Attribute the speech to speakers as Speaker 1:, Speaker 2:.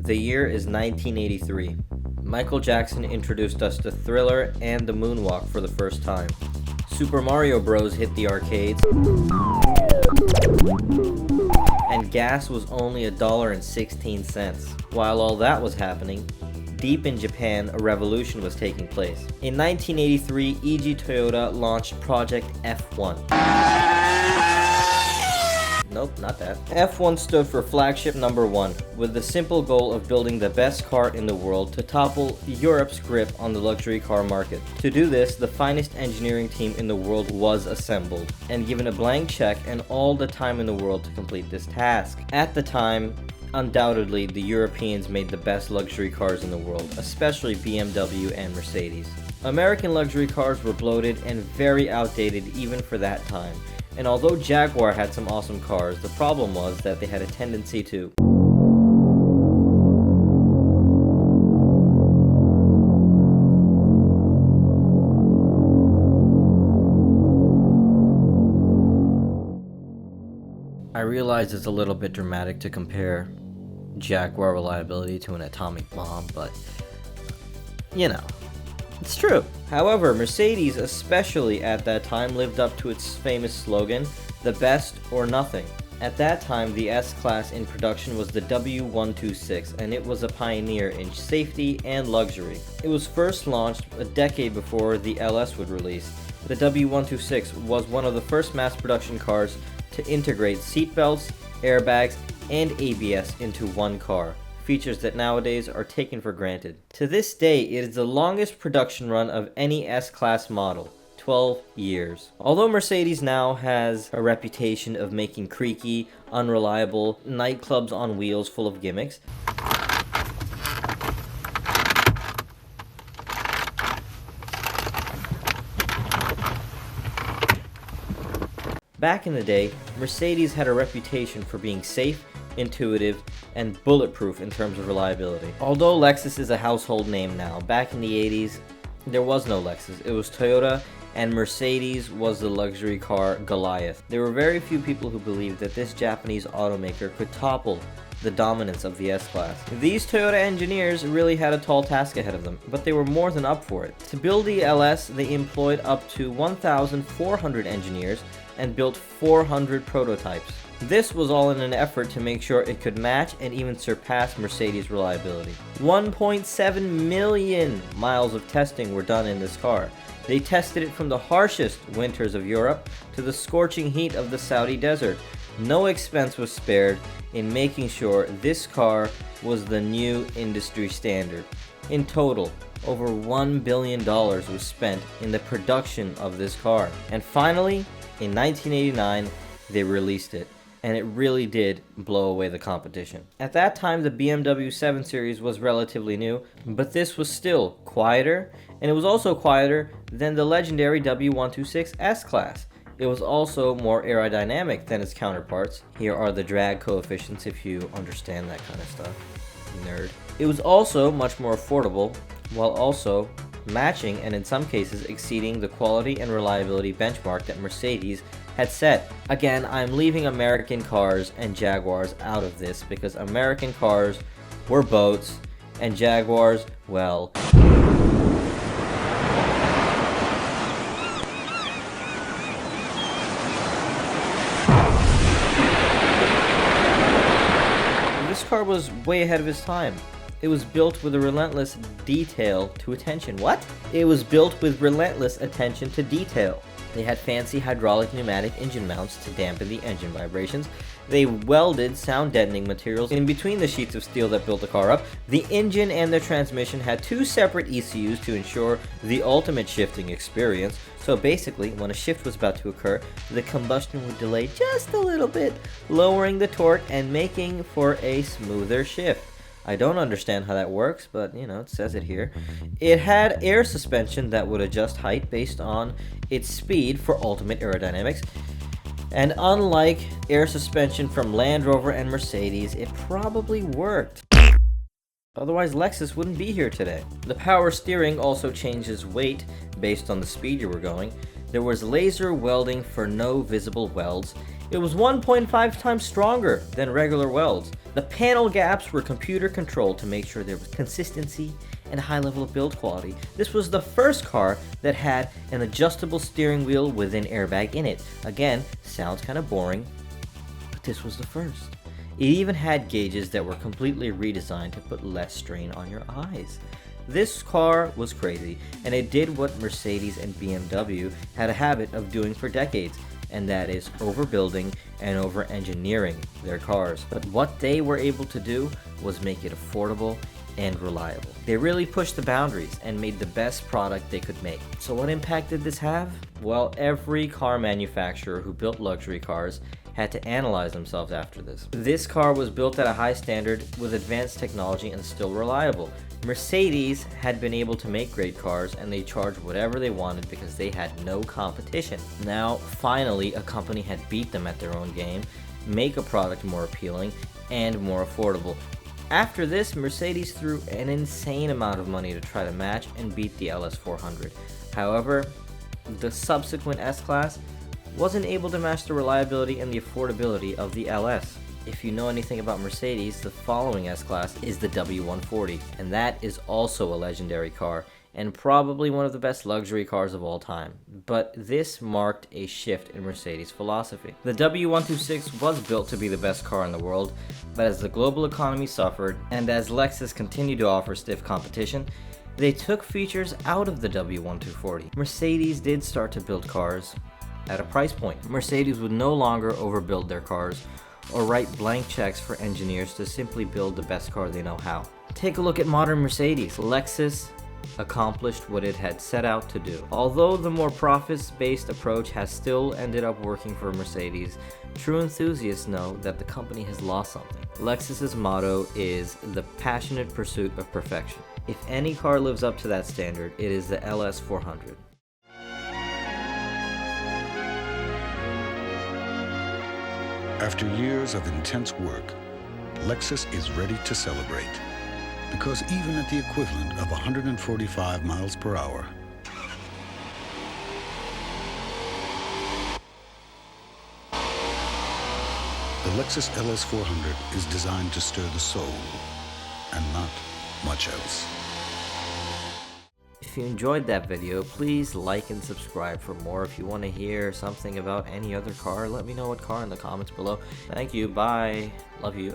Speaker 1: The year is 1983. Michael Jackson introduced us to Thriller and the Moonwalk for the first time. Super Mario Bros. Hit the arcades, and gas was only $1.16. While all that was happening, deep in Japan, a revolution was taking place. In 1983, EG Toyota launched Project F1. Nope, not that. F1 stood for Flagship Number 1, with the simple goal of building the best car in the world to topple Europe's grip on the luxury car market. To do this, the finest engineering team in the world was assembled, and given a blank check and all the time in the world to complete this task. At the time, undoubtedly, the Europeans made the best luxury cars in the world, especially BMW and Mercedes. American luxury cars were bloated and very outdated even for that time. And although Jaguar had some awesome cars, the problem was that they had a tendency to I realize it's a little bit dramatic to compare Jaguar reliability to an atomic bomb, but you know, it's true. However, Mercedes, especially at that time, lived up to its famous slogan, the best or nothing. At that time, the S-Class in production was the W126, and it was a pioneer in safety and luxury. It was first launched a decade before the LS would release. The W126 was one of the first mass production cars to integrate seatbelts, airbags, and ABS into one car. Features that nowadays are taken for granted. To this day, it is the longest production run of any S-Class model, 12 years. Although Mercedes now has a reputation of making creaky, unreliable nightclubs on wheels full of gimmicks, back in the day, Mercedes had a reputation for being safe, intuitive, and bulletproof in terms of reliability. Although Lexus is a household name now, back in the 80s, there was no Lexus. It was Toyota, and Mercedes was the luxury car Goliath. There were very few people who believed that this Japanese automaker could topple the dominance of the S-Class. These Toyota engineers really had a tall task ahead of them, but they were more than up for it. To build the LS, they employed up to 1,400 engineers and built 400 prototypes. This was all in an effort to make sure it could match and even surpass Mercedes' reliability. 1.7 million miles of testing were done in this car. They tested it from the harshest winters of Europe to the scorching heat of the Saudi desert. No expense was spared in making sure this car was the new industry standard. In total, over $1 billion was spent in the production of this car. And finally, in 1989, they released it, and it really did blow away the competition. At that time, the BMW 7 Series was relatively new, but this was still quieter, and it was also quieter than the legendary W126 S-Class. It was also more aerodynamic than its counterparts. Here are the drag coefficients if you understand that kind of stuff, nerd. It was also much more affordable, while also matching and in some cases exceeding the quality and reliability benchmark that Mercedes had set. Again, I'm leaving American cars and Jaguars out of this because American cars were boats and Jaguars, well, this car was way ahead of its time. It was built with a relentless detail to attention. What? It was built with relentless attention to detail. They had fancy hydraulic pneumatic engine mounts to dampen the engine vibrations. They welded sound deadening materials in between the sheets of steel that built the car up. The engine and the transmission had two separate ECUs to ensure the ultimate shifting experience. So basically, when a shift was about to occur, the combustion would delay just a little bit, lowering the torque and making for a smoother shift. I don't understand how that works, but you know, it says it here. It had air suspension that would adjust height based on its speed for ultimate aerodynamics. And unlike air suspension from Land Rover and Mercedes, it probably worked. Otherwise, Lexus wouldn't be here today. The power steering also changes weight based on the speed you were going. There was laser welding for no visible welds. It was 1.5 times stronger than regular welds. The panel gaps were computer controlled to make sure there was consistency and a high level of build quality. This was the first car that had an adjustable steering wheel with an airbag in it. Again, sounds kind of boring, but this was the first. It even had gauges that were completely redesigned to put less strain on your eyes. This car was crazy, and it did what Mercedes and BMW had a habit of doing for decades, and that is overbuilding and over-engineering their cars. But what they were able to do was make it affordable and reliable. They really pushed the boundaries and made the best product they could make. So what impact did this have? Well, every car manufacturer who built luxury cars had to analyze themselves after this. This car was built at a high standard with advanced technology and still reliable. Mercedes had been able to make great cars, and they charged whatever they wanted because they had no competition. Now, finally, a company had beat them at their own game, make a product more appealing and more affordable. After this, Mercedes threw an insane amount of money to try to match and beat the LS400. However, the subsequent S-Class wasn't able to match the reliability and the affordability of the LS. If you know anything about Mercedes, the following S-Class is the W140, and that is also a legendary car, and probably one of the best luxury cars of all time. But this marked a shift in Mercedes' philosophy. The W126 was built to be the best car in the world, but as the global economy suffered, and as Lexus continued to offer stiff competition, they took features out of the W1240. Mercedes did start to build cars at a price point. Mercedes would no longer overbuild their cars or write blank checks for engineers to simply build the best car they know how. Take a look at modern Mercedes. Lexus accomplished what it had set out to do. Although the more profits-based approach has still ended up working for Mercedes, true enthusiasts know that the company has lost something. Lexus's motto is the passionate pursuit of perfection. If any car lives up to that standard, it is the LS400.
Speaker 2: After years of intense work, Lexus is ready to celebrate. Because even at the equivalent of 145 miles per hour, the Lexus LS400 is designed to stir the soul and not much else.
Speaker 1: If you enjoyed that video, please like and subscribe for more. If you want to hear something about any other car, let me know what car in the comments below. Thank you. Bye. Love you.